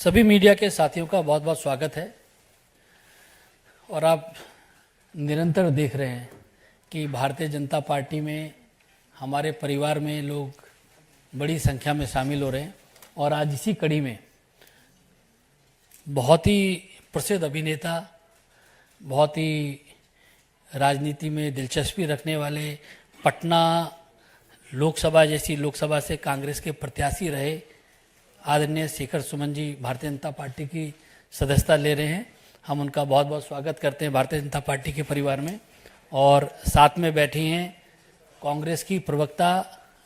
सभी मीडिया के साथियों का बहुत बहुत स्वागत है। और आप निरंतर देख रहे हैं कि भारतीय जनता पार्टी में हमारे परिवार में लोग बड़ी संख्या में शामिल हो रहे हैं। और आज इसी कड़ी में बहुत ही प्रसिद्ध अभिनेता, बहुत ही राजनीति में दिलचस्पी रखने वाले, पटना लोकसभा जैसी लोकसभा से कांग्रेस के प्रत्याशी रहे आदरणीय शेखर सुमन जी भारतीय जनता पार्टी की सदस्यता ले रहे हैं। हम उनका बहुत बहुत स्वागत करते हैं भारतीय जनता पार्टी के परिवार में। और साथ में बैठी हैं कांग्रेस की प्रवक्ता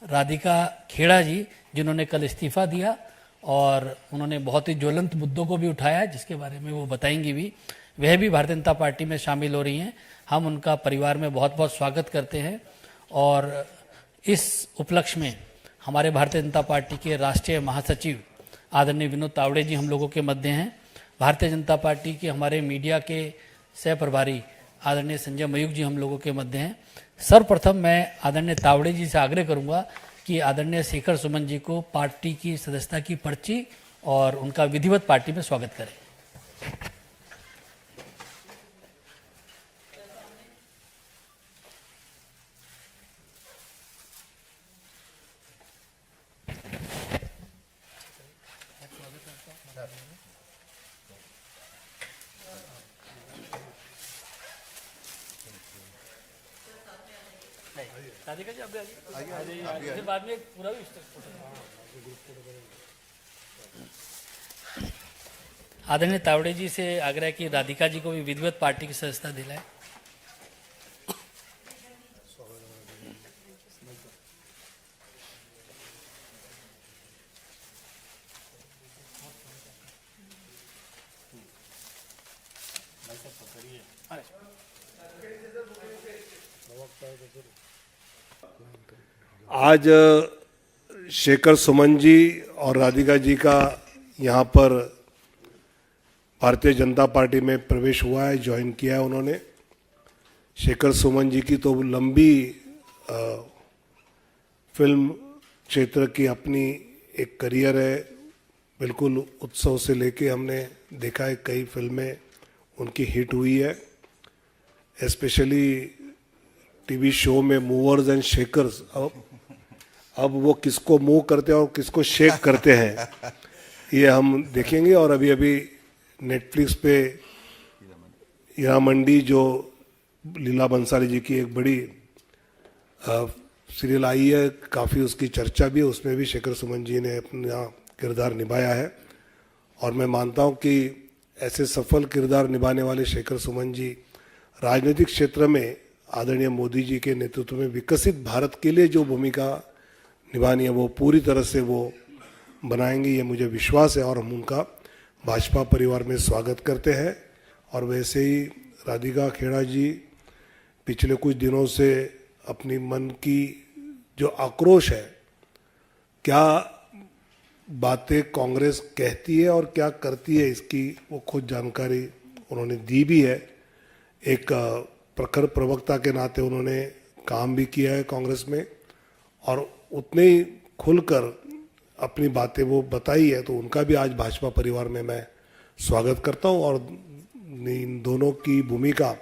राधिका खेड़ा जी, जिन्होंने कल इस्तीफा दिया और उन्होंने बहुत ही ज्वलंत मुद्दों को भी उठाया जिसके बारे में वो बताएंगी भी। वह भी भारतीय जनता पार्टी में शामिल हो रही हैं। हम उनका परिवार में बहुत बहुत स्वागत करते हैं। और इस उपलक्ष्य में हमारे भारतीय जनता पार्टी के राष्ट्रीय महासचिव आदरणीय विनोद तावड़े जी हम लोगों के मध्य हैं। भारतीय जनता पार्टी के हमारे मीडिया के सह प्रभारी आदरणीय संजय मयूख जी हम लोगों के मध्य हैं। सर्वप्रथम मैं आदरणीय तावड़े जी से आग्रह करूंगा कि आदरणीय शेखर सुमन जी को पार्टी की सदस्यता की पर्ची और उनका विधिवत पार्टी में स्वागत करें। राधिका जी आगे बाद में पूरा भी आदरणीय तावड़े जी से आग्रह कि राधिका जी को भी विधिवत पार्टी की सदस्यता दिलाए। आज शेखर सुमन जी और राधिका जी का यहाँ पर भारतीय जनता पार्टी में प्रवेश हुआ है, ज्वाइन किया है उन्होंने। शेखर सुमन जी की तो लंबी फिल्म क्षेत्र की अपनी एक करियर है। बिल्कुल उत्सव से लेके हमने देखा है कई फिल्में उनकी हिट हुई है। स्पेशली टीवी शो में मूवर्स एंड शेकर्स, अब वो किसको मूव करते हैं और किसको शेक करते हैं ये हम देखेंगे। और अभी अभी नेटफ्लिक्स पे हीरा मंडी जो लीला बंसाली जी की एक बड़ी सीरियल आई है, काफ़ी उसकी चर्चा भी है, उसमें भी शेखर सुमन जी ने अपना किरदार निभाया है। और मैं मानता हूँ कि ऐसे सफल किरदार निभाने वाले शेखर सुमन जी राजनीतिक क्षेत्र में आदरणीय मोदी जी के नेतृत्व में विकसित भारत के लिए जो भूमिका निभानी है वो पूरी तरह से वो बनाएंगे, ये मुझे विश्वास है। और हम उनका भाजपा परिवार में स्वागत करते हैं। और वैसे ही राधिका खेड़ा जी पिछले कुछ दिनों से अपनी मन की जो आक्रोश है, क्या बातें कांग्रेस कहती है और क्या करती है, इसकी वो खुद जानकारी उन्होंने दी भी है। एक प्रखर प्रवक्ता के नाते उन्होंने काम भी किया है कांग्रेस में और उतने ही खुलकर अपनी बातें वो बताई है, तो उनका भी आज भाजपा परिवार में मैं स्वागत करता हूं। और इन दोनों की भूमिका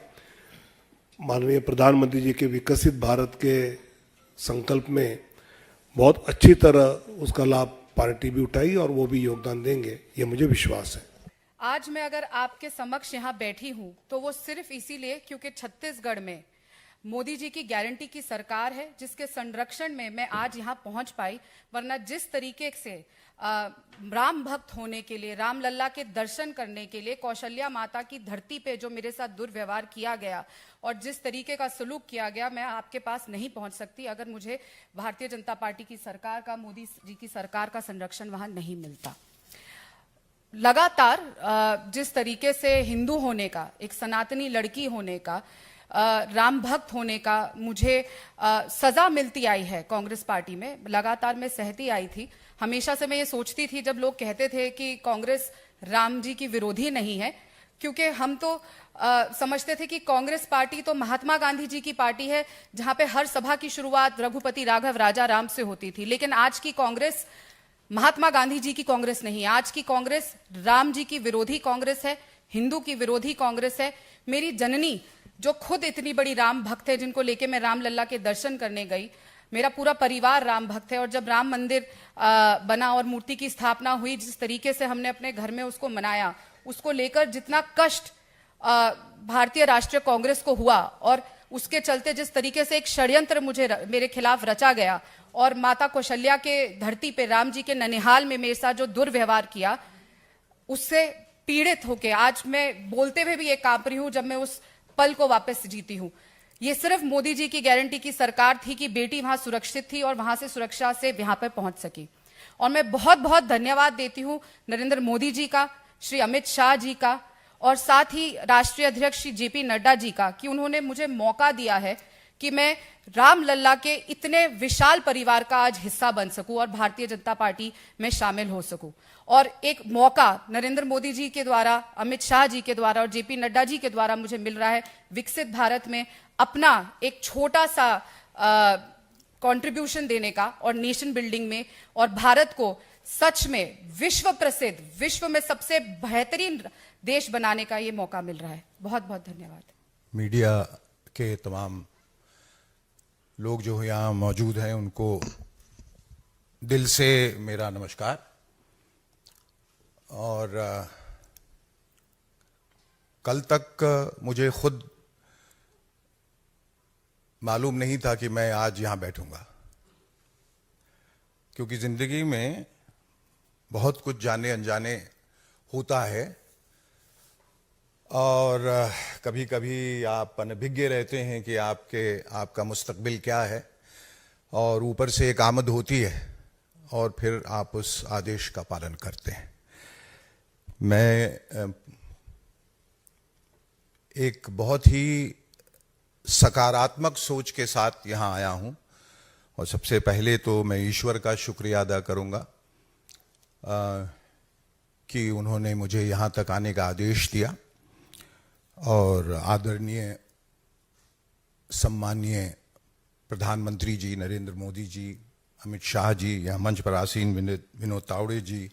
माननीय प्रधानमंत्री जी के विकसित भारत के संकल्प में बहुत अच्छी तरह उसका लाभ पार्टी भी उठाई और वो भी योगदान देंगे, ये मुझे विश्वास है। आज मैं अगर आपके समक्ष यहाँ बैठी हूँ तो वो सिर्फ इसीलिए क्योंकि छत्तीसगढ़ में मोदी जी की गारंटी की सरकार है, जिसके संरक्षण में मैं आज यहाँ पहुँच पाई। वरना जिस तरीके से राम भक्त होने के लिए, राम लल्ला के दर्शन करने के लिए कौशल्या माता की धरती पे जो मेरे साथ दुर्व्यवहार किया गया और जिस तरीके का सलूक किया गया, मैं आपके पास नहीं पहुँच सकती अगर मुझे भारतीय जनता पार्टी की सरकार का, मोदी जी की सरकार का संरक्षण वहाँ नहीं मिलता। लगातार जिस तरीके से हिंदू होने का, एक सनातनी लड़की होने का, राम भक्त होने का मुझे सजा मिलती आई है कांग्रेस पार्टी में, लगातार मैं सहती आई थी। हमेशा से मैं ये सोचती थी, जब लोग कहते थे कि कांग्रेस राम जी की विरोधी नहीं है, क्योंकि हम तो समझते थे कि कांग्रेस पार्टी तो महात्मा गांधी जी की पार्टी है, जहां पे हर सभा की शुरुआत रघुपति राघव राजा राम से होती थी। लेकिन आज की कांग्रेस महात्मा गांधी जी की कांग्रेस नहीं। आज की कांग्रेस राम जी की विरोधी कांग्रेस है, हिंदू की विरोधी कांग्रेस है। मेरी जननी जो खुद इतनी बड़ी राम भक्त है, जिनको लेके मैं रामलला के दर्शन करने गई, मेरा पूरा परिवार राम भक्त है। और जब राम मंदिर बना और मूर्ति की स्थापना हुई, जिस तरीके से हमने अपने घर में उसको मनाया, उसको लेकर जितना कष्ट भारतीय राष्ट्रीय कांग्रेस को हुआ, और उसके चलते जिस तरीके से एक षड्यंत्र मेरे खिलाफ रचा गया, और माता कौशल्या के धरती पे राम जी के ननिहाल में मेरे साथ जो दुर्व्यवहार किया, उससे पीड़ित होके आज मैं बोलते हुए भी ये कांप रही हूं, जब मैं उस पल को वापस जीती हूं। ये सिर्फ मोदी जी की गारंटी की सरकार थी कि बेटी वहां सुरक्षित थी और वहां से सुरक्षा से यहां पर पहुंच सकी। और मैं बहुत बहुत धन्यवाद देती हूं नरेंद्र मोदी जी का, श्री अमित शाह जी का, और साथ ही राष्ट्रीय अध्यक्ष श्री जेपी नड्डा जी का, कि उन्होंने मुझे मौका दिया है कि मैं रामलला के इतने विशाल परिवार का आज हिस्सा बन सकूं और भारतीय जनता पार्टी में शामिल हो सकूं। और एक मौका नरेंद्र मोदी जी के द्वारा, अमित शाह जी के द्वारा और जेपी नड्डा जी के द्वारा मुझे मिल रहा है विकसित भारत में अपना एक छोटा सा कंट्रीब्यूशन देने का, और नेशन बिल्डिंग में, और भारत को सच में विश्व प्रसिद्ध, विश्व में सबसे बेहतरीन देश बनाने का ये मौका मिल रहा है। बहुत बहुत धन्यवाद। मीडिया के तमाम लोग जो यहाँ मौजूद हैं, उनको दिल से मेरा नमस्कार। और कल तक मुझे खुद मालूम नहीं था कि मैं आज यहाँ बैठूंगा, क्योंकि जिंदगी में बहुत कुछ जाने अनजाने होता है, और कभी कभी आप अनभिज्ञ रहते हैं कि आपका मुस्तकबिल क्या है, और ऊपर से एक आमद होती है और फिर आप उस आदेश का पालन करते हैं। मैं एक बहुत ही सकारात्मक सोच के साथ यहाँ आया हूँ, और सबसे पहले तो मैं ईश्वर का शुक्रिया अदा करूँगा कि उन्होंने मुझे यहाँ तक आने का आदेश दिया। और आदरणीय सम्माननीय प्रधानमंत्री जी नरेंद्र मोदी जी, अमित शाह जी, यहाँ मंच पर आसीन विनोद तावड़े जी,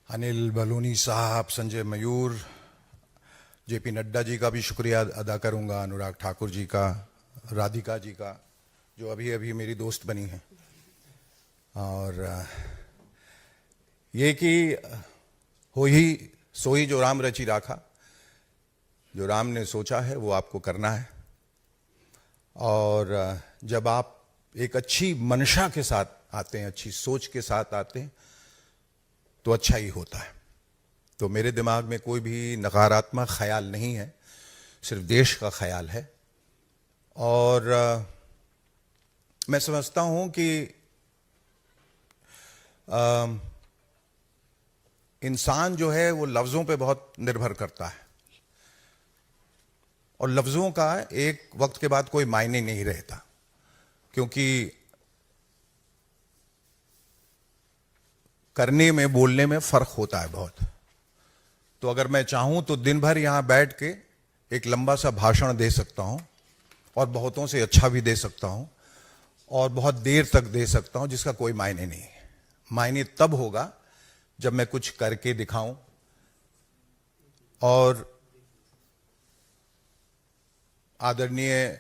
अनिल बलूनी साहब, संजय मयूर, जेपी नड्डा जी का भी शुक्रिया अदा करूँगा, अनुराग ठाकुर जी का, राधिका जी का, जो अभी अभी मेरी दोस्त बनी हैं। और ये कि हो ही सोई जो राम रची राखा, जो राम ने सोचा है वो आपको करना है। और जब आप एक अच्छी मंशा के साथ आते हैं, अच्छी सोच के साथ आते हैं, तो अच्छा ही होता है। तो मेरे दिमाग में कोई भी नकारात्मक ख्याल नहीं है, सिर्फ देश का ख्याल है। और मैं समझता हूं कि इंसान जो है वो लफ्ज़ों पे बहुत निर्भर करता है, और लफ्ज़ों का एक वक्त के बाद कोई मायने नहीं रहता, क्योंकि करने में, बोलने में फ़र्क होता है बहुत। तो अगर मैं चाहूं तो दिन भर यहाँ बैठ के एक लंबा सा भाषण दे सकता हूं, और बहुतों से अच्छा भी दे सकता हूं, और बहुत देर तक दे सकता हूं, जिसका कोई मायने नहीं है। मायने तब होगा जब मैं कुछ करके दिखाऊं। और आदरणीय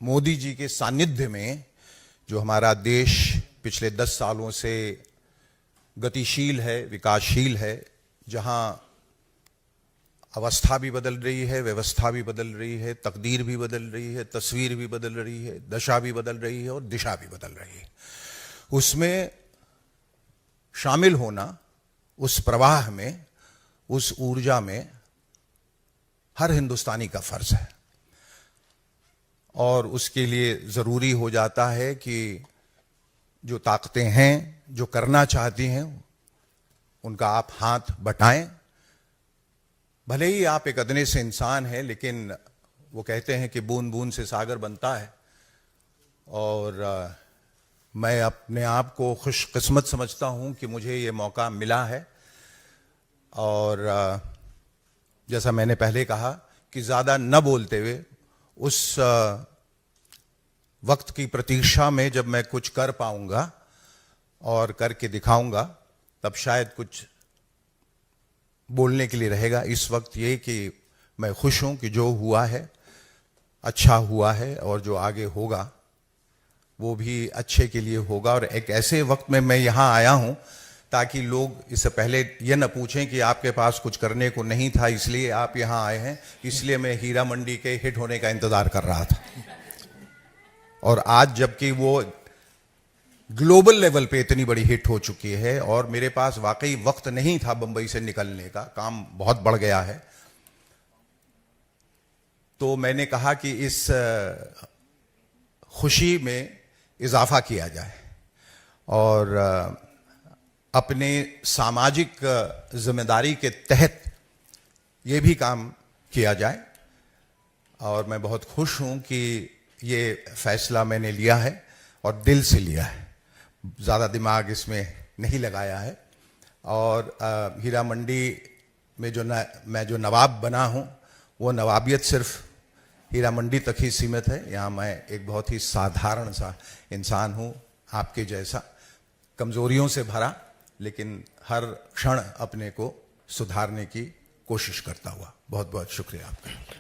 मोदी जी के सानिध्य में जो हमारा देश पिछले 10 सालों से गतिशील है, विकासशील है, जहां अवस्था भी बदल रही है, व्यवस्था भी बदल रही है, तकदीर भी बदल रही है, तस्वीर भी बदल रही है, दशा भी बदल रही है, और दिशा भी बदल रही है, उसमें शामिल होना, उस प्रवाह में, उस ऊर्जा में हर हिंदुस्तानी का फर्ज है। और उसके लिए ज़रूरी हो जाता है कि जो ताकतें हैं, जो करना चाहती हैं, उनका आप हाथ बटाएं। भले ही आप एक अदने से इंसान हैं, लेकिन वो कहते हैं कि बूंद बूंद से सागर बनता है। और मैं अपने आप को खुशकिस्मत समझता हूं कि मुझे ये मौका मिला है। और जैसा मैंने पहले कहा कि ज़्यादा न बोलते हुए उस वक्त की प्रतीक्षा में जब मैं कुछ कर पाऊंगा, और करके दिखाऊंगा, तब शायद कुछ बोलने के लिए रहेगा। इस वक्त ये कि मैं खुश हूं कि जो हुआ है अच्छा हुआ है, और जो आगे होगा वो भी अच्छे के लिए होगा। और एक ऐसे वक्त में मैं यहाँ आया हूँ ताकि लोग इससे पहले ये न पूछें कि आपके पास कुछ करने को नहीं था इसलिए आप यहाँ आए हैं। इसलिए मैं हीरा मंडी के हिट होने का इंतजार कर रहा था, और आज जबकि वो ग्लोबल लेवल पे इतनी बड़ी हिट हो चुकी है और मेरे पास वाकई वक्त नहीं था बंबई से निकलने का, काम बहुत बढ़ गया है, तो मैंने कहा कि इस खुशी में इजाफा किया जाए और अपने सामाजिक जिम्मेदारी के तहत ये भी काम किया जाए। और मैं बहुत खुश हूं कि ये फैसला मैंने लिया है और दिल से लिया है, ज़्यादा दिमाग इसमें नहीं लगाया है। और हीरा मंडी में मैं जो नवाब बना हूं, वो नवाबियत सिर्फ हीरा मंडी तक ही सीमित है। यहाँ मैं एक बहुत ही साधारण सा इंसान हूँ, आपके जैसा, कमज़ोरियों से भरा, लेकिन हर क्षण अपने को सुधारने की कोशिश करता हुआ। बहुत बहुत शुक्रिया आपका।